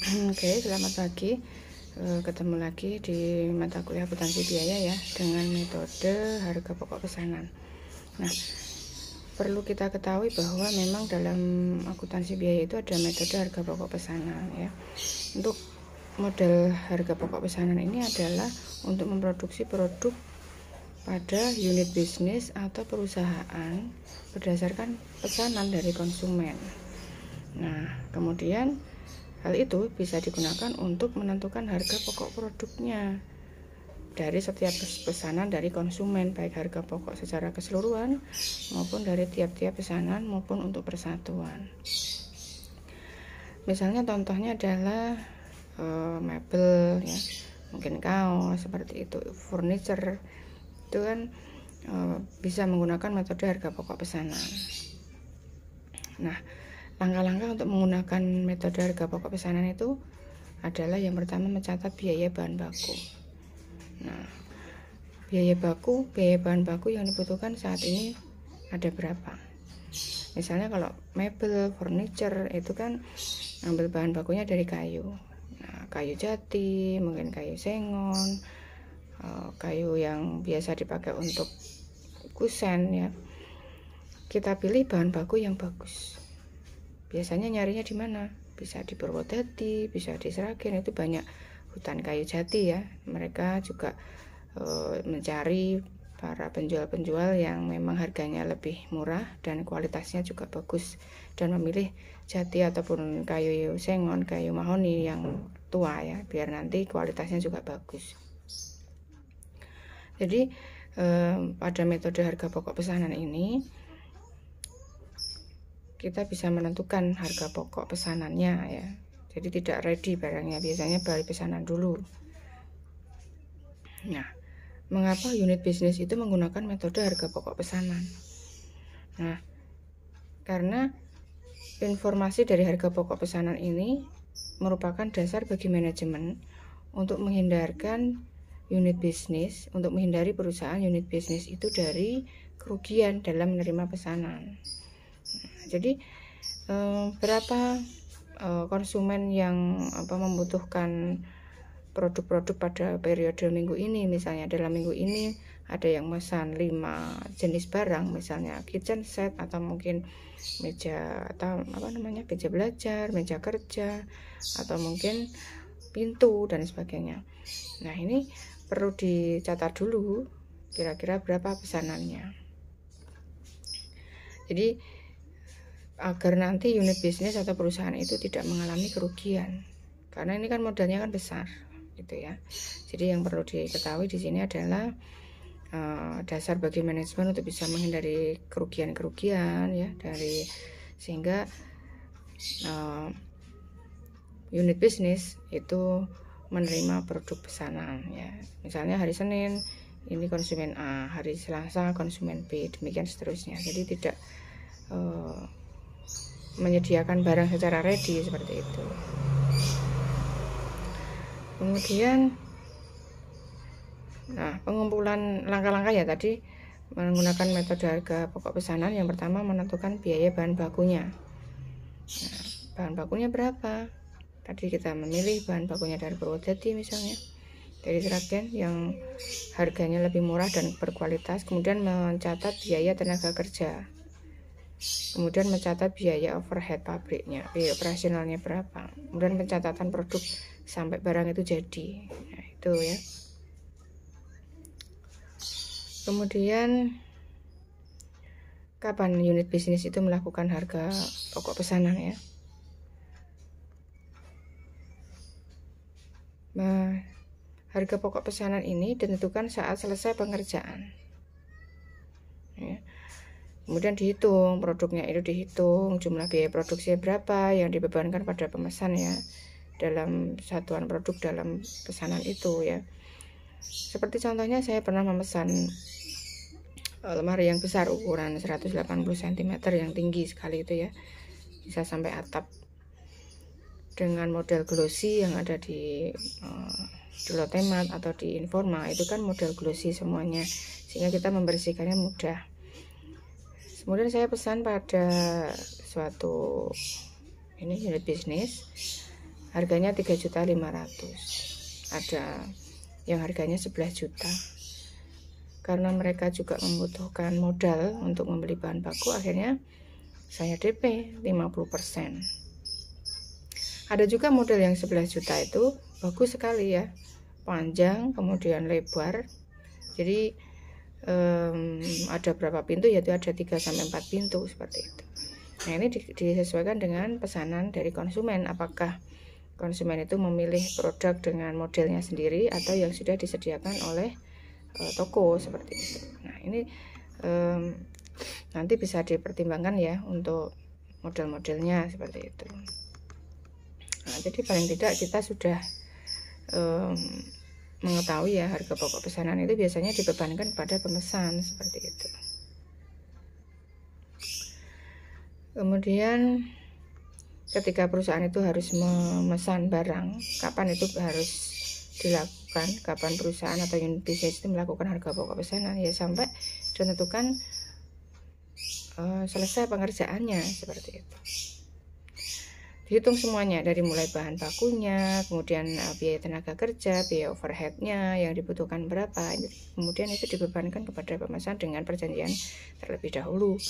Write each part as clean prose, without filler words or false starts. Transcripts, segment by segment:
Oke, selamat pagi. Ketemu lagi di mata kuliah akuntansi biaya ya, dengan metode harga pokok pesanan. Nah, perlu kita ketahui bahwa memang dalam akuntansi biaya itu ada metode harga pokok pesanan ya. Untuk model harga pokok pesanan ini adalah untuk memproduksi produk pada unit bisnis atau perusahaan berdasarkan pesanan dari konsumen. Nah, kemudian hal itu bisa digunakan untuk menentukan harga pokok produknya dari setiap pesanan dari konsumen, baik harga pokok secara keseluruhan maupun dari tiap-tiap pesanan maupun untuk persatuan. Misalnya contohnya adalah mebel ya, mungkin kaos seperti itu, furniture itu kan bisa menggunakan metode harga pokok pesanan. Nah, langkah-langkah untuk menggunakan metode harga pokok pesanan itu adalah yang pertama mencatat biaya bahan baku. Nah, biaya bahan baku yang dibutuhkan saat ini ada berapa? Misalnya kalau mebel, furniture itu kan ambil bahan bakunya dari kayu. Nah, kayu jati, mungkin kayu sengon, kayu yang biasa dipakai untuk kusen ya. Kita pilih bahan baku yang bagus. Biasanya nyarinya di mana? Bisa di Purwodadi, bisa di Sragen, itu banyak hutan kayu jati ya. Mereka juga mencari para penjual-penjual yang memang harganya lebih murah dan kualitasnya juga bagus, dan memilih jati ataupun kayu sengon, kayu mahoni yang tua ya, biar nanti kualitasnya juga bagus. Jadi pada metode harga pokok pesanan ini kita bisa menentukan harga pokok pesanannya ya. Jadi tidak ready barangnya, biasanya balik pesanan dulu. Nah, mengapa unit bisnis itu menggunakan metode harga pokok pesanan? Nah, karena informasi dari harga pokok pesanan ini merupakan dasar bagi manajemen untuk menghindarkan unit bisnis, untuk menghindari perusahaan unit bisnis itu dari kerugian dalam menerima pesanan. Jadi berapa konsumen yang membutuhkan produk-produk pada periode minggu ini, misalnya dalam minggu ini ada yang memesan 5 jenis barang, misalnya kitchen set atau mungkin meja atau meja belajar, meja kerja, atau mungkin pintu dan sebagainya. Nah, ini perlu dicatat dulu kira-kira berapa pesanannya. Jadi agar nanti unit bisnis atau perusahaan itu tidak mengalami kerugian, karena ini kan modalnya kan besar gitu ya. Jadi yang perlu diketahui di sini adalah dasar bagi manajemen untuk bisa menghindari kerugian-kerugian ya, dari sehingga unit bisnis itu menerima produk pesanan ya. Misalnya hari Senin ini konsumen A, hari Selasa konsumen B, demikian seterusnya. Jadi tidak menyediakan barang secara ready seperti itu. Kemudian pengumpulan langkah-langkah ya tadi menggunakan metode harga pokok pesanan. Yang pertama menentukan biaya bahan bakunya. Nah, bahan bakunya berapa? Tadi kita memilih bahan bakunya dari Purwodadi misalnya, dari Sragen yang harganya lebih murah dan berkualitas. Kemudian mencatat biaya tenaga kerja. Kemudian mencatat biaya overhead pabriknya, biaya operasionalnya berapa. Kemudian pencatatan produk sampai barang itu jadi. Nah, itu ya. Kemudian kapan unit bisnis itu melakukan harga pokok pesanan ya? Nah, harga pokok pesanan ini ditentukan saat selesai pengerjaan. Ya. Kemudian dihitung produknya, itu dihitung jumlah biaya produksi berapa yang dibebankan pada pemesan ya dalam satuan produk dalam pesanan itu ya. Seperti contohnya saya pernah memesan lemari yang besar ukuran 180 cm yang tinggi sekali itu ya, bisa sampai atap, dengan model glossy yang ada di Lotemat atau di Informa. Itu kan model glossy semuanya, sehingga kita membersihkannya mudah. Kemudian saya pesan pada suatu unit bisnis harganya 3.500.000, ada yang harganya 11 juta. Karena mereka juga membutuhkan modal untuk membeli bahan baku, akhirnya saya DP 50%. Ada juga model yang 11 juta itu bagus sekali ya, panjang kemudian lebar. Jadi ada berapa pintu, yaitu ada 3-4 pintu seperti itu. Nah, ini disesuaikan dengan pesanan dari konsumen, apakah konsumen itu memilih produk dengan modelnya sendiri atau yang sudah disediakan oleh toko seperti itu. Nah, ini nanti bisa dipertimbangkan ya untuk model-modelnya seperti itu. Nah, jadi paling tidak kita sudah mengetahui ya, harga pokok pesanan itu biasanya dibebankan pada pemesan seperti itu. Kemudian ketika perusahaan itu harus memesan barang, kapan itu harus dilakukan, kapan perusahaan atau unit bisnis itu melakukan harga pokok pesanan, ya sampai ditentukan selesai pengerjaannya seperti itu. Dihitung semuanya, dari mulai bahan bakunya, kemudian biaya tenaga kerja, biaya overheadnya yang dibutuhkan berapa, kemudian itu dibebankan kepada pemesan dengan perjanjian terlebih dahulu.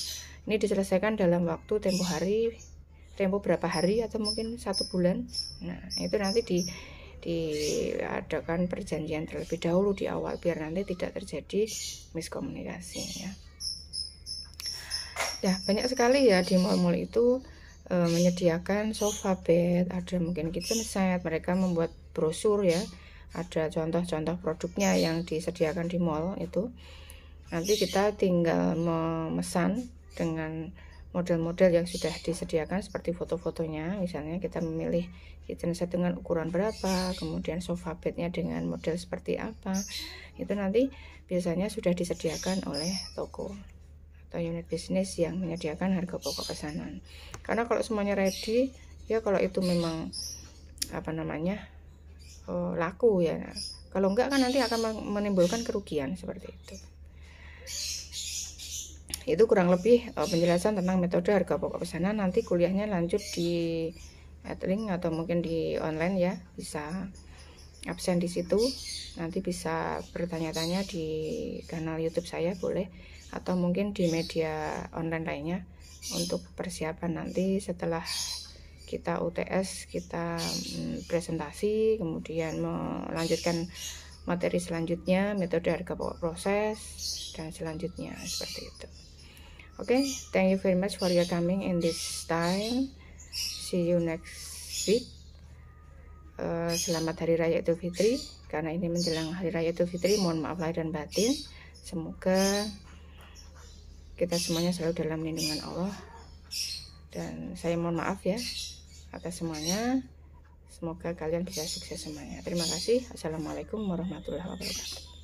Ini diselesaikan dalam waktu tempo berapa hari atau mungkin 1 bulan. Nah, itu nanti diadakan perjanjian terlebih dahulu di awal biar nanti tidak terjadi miskomunikasi ya. Ya, banyak sekali ya di mall-mall itu menyediakan sofa bed, ada mungkin kitchen set, mereka membuat brosur ya, ada contoh-contoh produknya yang disediakan di mall itu. Nanti kita tinggal memesan dengan model-model yang sudah disediakan seperti foto-fotonya. Misalnya kita memilih kitchen set dengan ukuran berapa, kemudian sofa bednya dengan model seperti apa, itu nanti biasanya sudah disediakan oleh toko atau unit bisnis yang menyediakan harga pokok pesanan. Karena kalau semuanya ready ya, kalau itu memang laku ya, kalau enggak kan nanti akan menimbulkan kerugian seperti itu. Itu kurang lebih penjelasan tentang metode harga pokok pesanan. Nanti kuliahnya lanjut di Adlink atau mungkin di online ya, bisa absen di situ, nanti bisa bertanya-tanya di kanal YouTube saya boleh, atau mungkin di media online lainnya untuk persiapan nanti setelah kita UTS, kita presentasi, kemudian melanjutkan materi selanjutnya, metode harga pokok proses, dan selanjutnya seperti itu. Oke, thank you very much for your coming in this time. See you next week. Selamat Hari Raya Idul Fitri, karena ini menjelang Hari Raya Idul Fitri, mohon maaf lahir dan batin. Semoga kita semuanya selalu dalam lindungan Allah, dan saya mohon maaf ya atas semuanya. Semoga kalian bisa sukses semuanya. Terima kasih. Assalamualaikum warahmatullahi wabarakatuh.